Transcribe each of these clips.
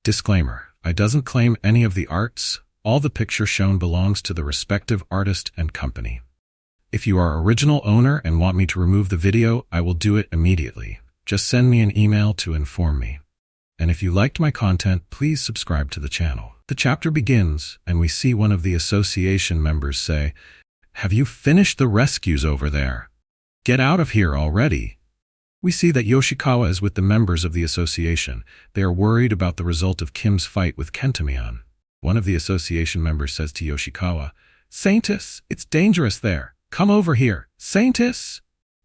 Disclaimer: I doesn't claim any of the arts. All the picture shown belongs to the respective artist and company. If you are original owner and want me to remove the video, I will do it immediately. Just send me an email to inform me. And if you liked my content, please subscribe to the channel. The chapter begins, and we see one of the association members say, "Have you finished the rescues over there? Get out of here already." We see that Yoshikawa is with the members of the association. They are worried about the result of Kim's fight with Kentamion. One of the association members says to Yoshikawa, "Saintis, it's dangerous there. Come over here, Saintis!"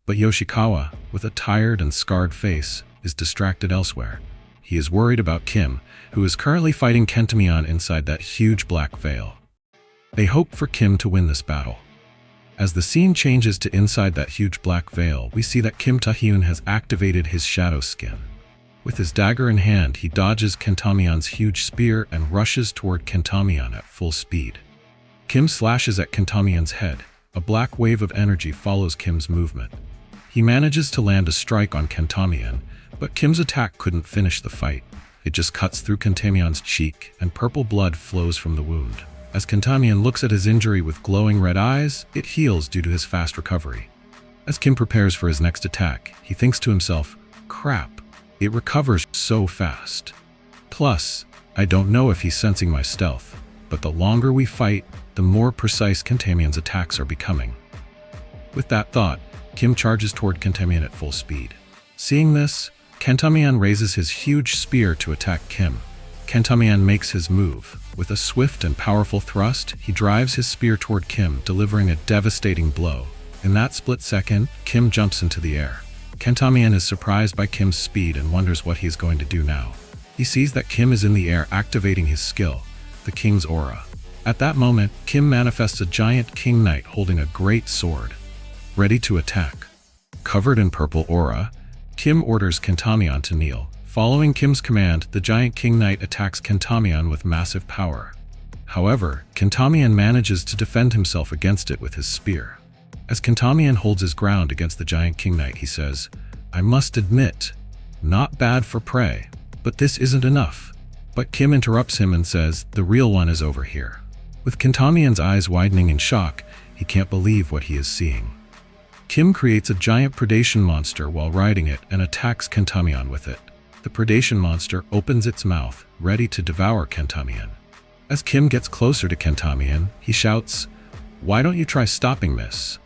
But Yoshikawa, with a tired and scarred face, is distracted elsewhere. He is worried about Kim, who is currently fighting Kentamion inside that huge black veil. They hope for Kim to win this battle. As the scene changes to inside that huge black veil, we see that Kim Taehyun has activated his shadow skin. With his dagger in hand, he dodges Kentamion's huge spear and rushes toward Kentamion at full speed. Kim slashes at Kentamion's head. A black wave of energy follows Kim's movement. He manages to land a strike on Kentamion, but Kim's attack couldn't finish the fight. It just cuts through Kentamion's cheek, and purple blood flows from the wound. As Kentamion looks at his injury with glowing red eyes, it heals due to his fast recovery. As Kim prepares for his next attack, he thinks to himself, "Crap, it recovers so fast. Plus, I don't know if he's sensing my stealth, but the longer we fight, the more precise Kentamion's attacks are becoming." With that thought, Kim charges toward Kentamion at full speed. Seeing this, Kentamion raises his huge spear to attack Kim. Kentamion makes his move. With a swift and powerful thrust, he drives his spear toward Kim, delivering a devastating blow. In that split second, Kim jumps into the air. Kentamion is surprised by Kim's speed and wonders what he is going to do now. He sees that Kim is in the air, activating his skill, the King's Aura. At that moment, Kim manifests a giant King Knight holding a great sword, ready to attack. Covered in purple aura, Kim orders Kentamion to kneel. Following Kim's command, the giant King Knight attacks Kentamion with massive power. However, Kentamion manages to defend himself against it with his spear. As Kentamion holds his ground against the giant King Knight, he says, "I must admit, not bad for prey, but this isn't enough." But Kim interrupts him and says, "The real one is over here." With Kentamion's eyes widening in shock, he can't believe what he is seeing. Kim creates a giant predation monster while riding it and attacks Kentamion with it. The predation monster opens its mouth, ready to devour Kentamion. As Kim gets closer to Kentamion, he shouts, "Why don't you try stopping this?"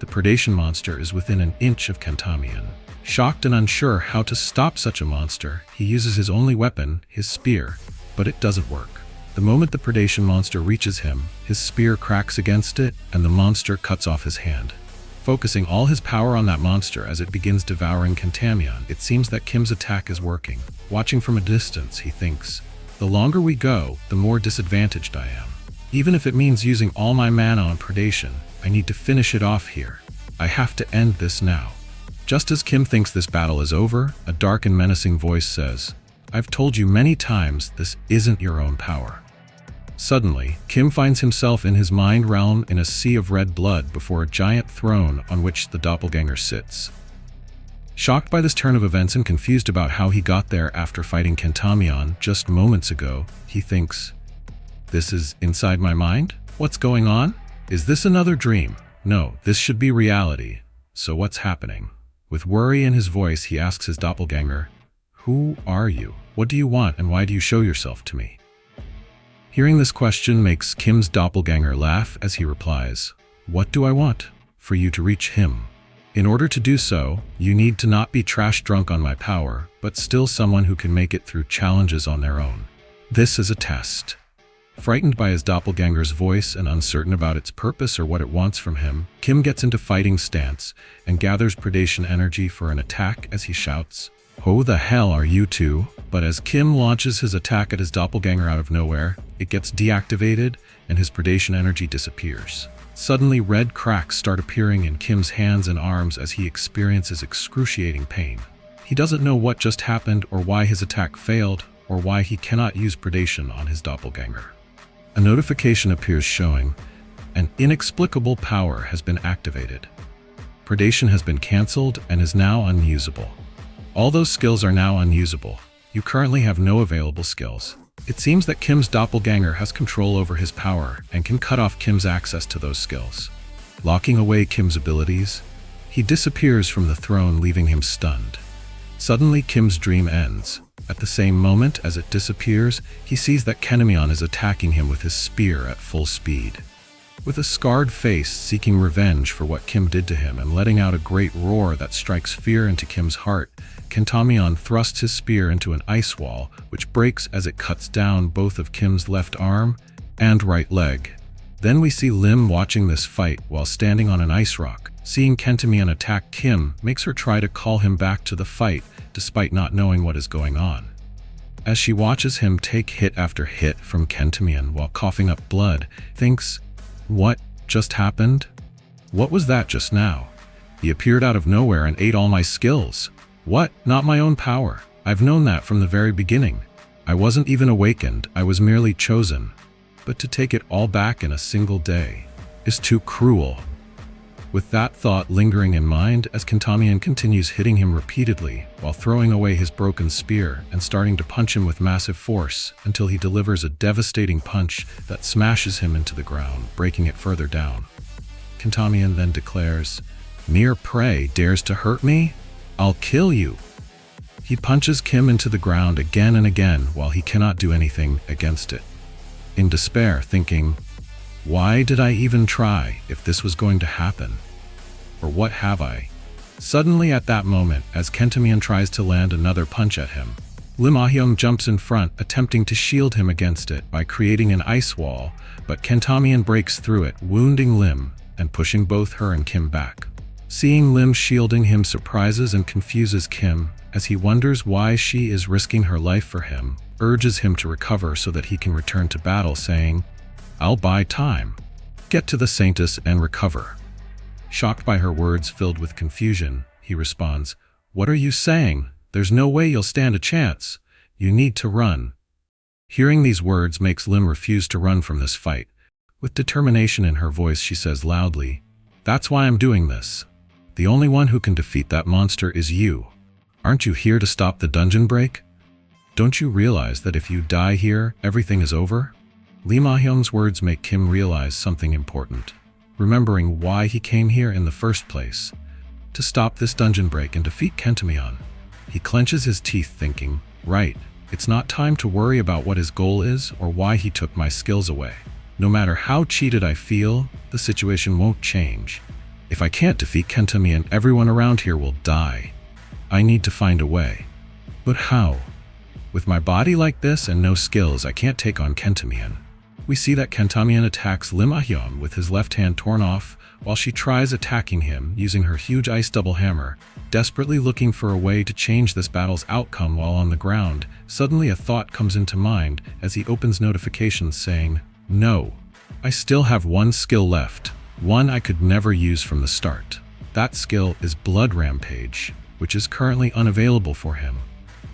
The predation monster is within an inch of Kentamion. Shocked and unsure how to stop such a monster, he uses his only weapon, his spear, but it doesn't work. The moment the predation monster reaches him, his spear cracks against it, and the monster cuts off his hand. Focusing all his power on that monster as it begins devouring Kentamion, it seems that Kim's attack is working. Watching from a distance, he thinks, "The longer we go, the more disadvantaged I am. Even if it means using all my mana on predation, I need to finish it off here. I have to end this now." Just as Kim thinks this battle is over, a dark and menacing voice says, "I've told you many times this isn't your own power." Suddenly, Kim finds himself in his mind realm in a sea of red blood before a giant throne on which the doppelganger sits. Shocked by this turn of events and confused about how he got there after fighting Kentamion just moments ago, he thinks, "This is inside my mind? What's going on? Is this another dream? No, this should be reality. So what's happening?" With worry in his voice, he asks his doppelganger, "Who are you? What do you want, and why do you show yourself to me?" Hearing this question makes Kim's doppelganger laugh as he replies, "What do I want? For you to reach him. In order to do so, you need to not be trash drunk on my power, but still someone who can make it through challenges on their own. This is a test." Frightened by his doppelganger's voice and uncertain about its purpose or what it wants from him, Kim gets into fighting stance and gathers predation energy for an attack as he shouts, "Who the hell are you two?" But as Kim launches his attack at his doppelganger out of nowhere, it gets deactivated and his predation energy disappears. Suddenly, red cracks start appearing in Kim's hands and arms as he experiences excruciating pain. He doesn't know what just happened or why his attack failed or why he cannot use predation on his doppelganger. A notification appears showing, "An inexplicable power has been activated. Predation has been cancelled and is now unusable." All those skills are now unusable. You currently have no available skills. It seems that Kim's doppelganger has control over his power and can cut off Kim's access to those skills. Locking away Kim's abilities, he disappears from the throne, leaving him stunned. Suddenly, Kim's dream ends. At the same moment as it disappears, he sees that Kenemion is attacking him with his spear at full speed. With a scarred face, seeking revenge for what Kim did to him and letting out a great roar that strikes fear into Kim's heart, Kenemion thrusts his spear into an ice wall, which breaks as it cuts down both of Kim's left arm and right leg. Then we see Lim watching this fight while standing on an ice rock. Seeing Kenemion attack Kim makes her try to call him back to the fight, despite not knowing what is going on. As she watches him take hit after hit from Kenemion while coughing up blood, thinks, "What just happened? What was that just now? He appeared out of nowhere and ate all my skills. What? Not my own power. I've known that from the very beginning. I wasn't even awakened, I was merely chosen. But to take it all back in a single day is too cruel." With that thought lingering in mind, as Kenemion continues hitting him repeatedly while throwing away his broken spear and starting to punch him with massive force until he delivers a devastating punch that smashes him into the ground, breaking it further down. Kenemion then declares, "Mere prey dares to hurt me? I'll kill you." He punches Kim into the ground again and again while he cannot do anything against it. In despair, thinking, "Why did I even try if this was going to happen? Or what have I?" Suddenly at that moment, as Kenemion tries to land another punch at him, Lim Ah-hyung jumps in front, attempting to shield him against it by creating an ice wall, but Kenemion breaks through it, wounding Lim and pushing both her and Kim back. Seeing Lim shielding him surprises and confuses Kim, as he wonders why she is risking her life for him, urges him to recover so that he can return to battle, saying, "I'll buy time. Get to the Saintess and recover." Shocked by her words filled with confusion, he responds, "What are you saying? There's no way you'll stand a chance. You need to run." Hearing these words makes Lim refuse to run from this fight. With determination in her voice, she says loudly, "That's why I'm doing this. The only one who can defeat that monster is you. Aren't you here to stop the dungeon break? Don't you realize that if you die here, everything is over?" Lim Ah-hyung's words make Kim realize something important, remembering why he came here in the first place, to stop this dungeon break and defeat Kenemion. He clenches his teeth thinking, "Right, it's not time to worry about what his goal is or why he took my skills away. No matter how cheated I feel, the situation won't change. If I can't defeat Kenemion, everyone around here will die. I need to find a way. But how? With my body like this and no skills, I can't take on Kenemion." We see that Kenemion attacks Lim Ah-hyung with his left hand torn off while she tries attacking him using her huge ice double hammer, desperately looking for a way to change this battle's outcome while on the ground. Suddenly a thought comes into mind as he opens notifications saying, "No, I still have one skill left, one I could never use from the start. That skill is Blood Rampage, which is currently unavailable for him.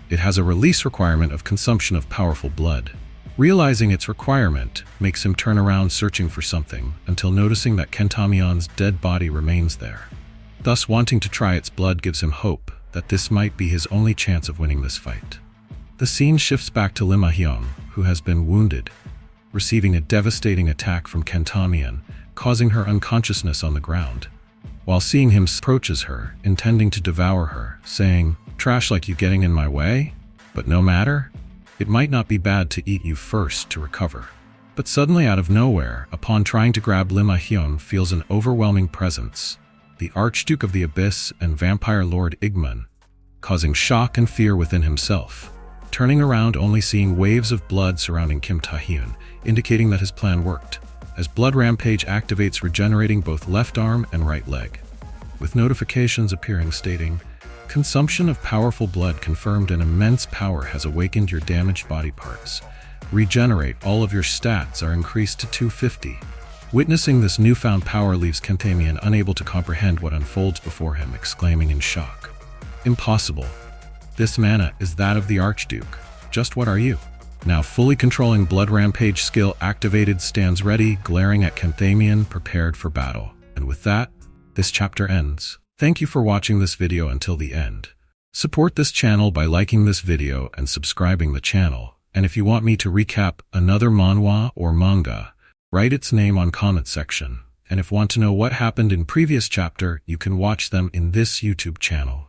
It has a release requirement of consumption of powerful blood." Realizing its requirement makes him turn around searching for something until noticing that Kentamion's dead body remains there. Thus, wanting to try its blood gives him hope that this might be his only chance of winning this fight. The scene shifts back to Lim Ah-hyung, who has been wounded, receiving a devastating attack from Kenemion, causing her unconsciousness on the ground. While seeing him approaches her, intending to devour her, saying, "Trash like you getting in my way? But no matter. It might not be bad to eat you first to recover." But suddenly out of nowhere, upon trying to grab Lim Ah-hyung, feels an overwhelming presence, the Archduke of the Abyss and Vampire Lord Igman, causing shock and fear within himself. Turning around, only seeing waves of blood surrounding Kim Ta-hyun, indicating that his plan worked, as Blood Rampage activates, regenerating both left arm and right leg. With notifications appearing stating, "Consumption of powerful blood confirmed, an immense power has awakened your damaged body parts. Regenerate, all of your stats are increased to 250. Witnessing this newfound power leaves Kenemion unable to comprehend what unfolds before him, exclaiming in shock, "Impossible. This mana is that of the Archduke. Just what are you?" Now fully controlling Blood Rampage skill activated, stands ready, glaring at Kenemion, prepared for battle. And with that, this chapter ends. Thank you for watching this video until the end. Support this channel by liking this video and subscribing the channel. And if you want me to recap another manhwa or manga, write its name on comment section. And if want to know what happened in previous chapter, you can watch them in this YouTube channel.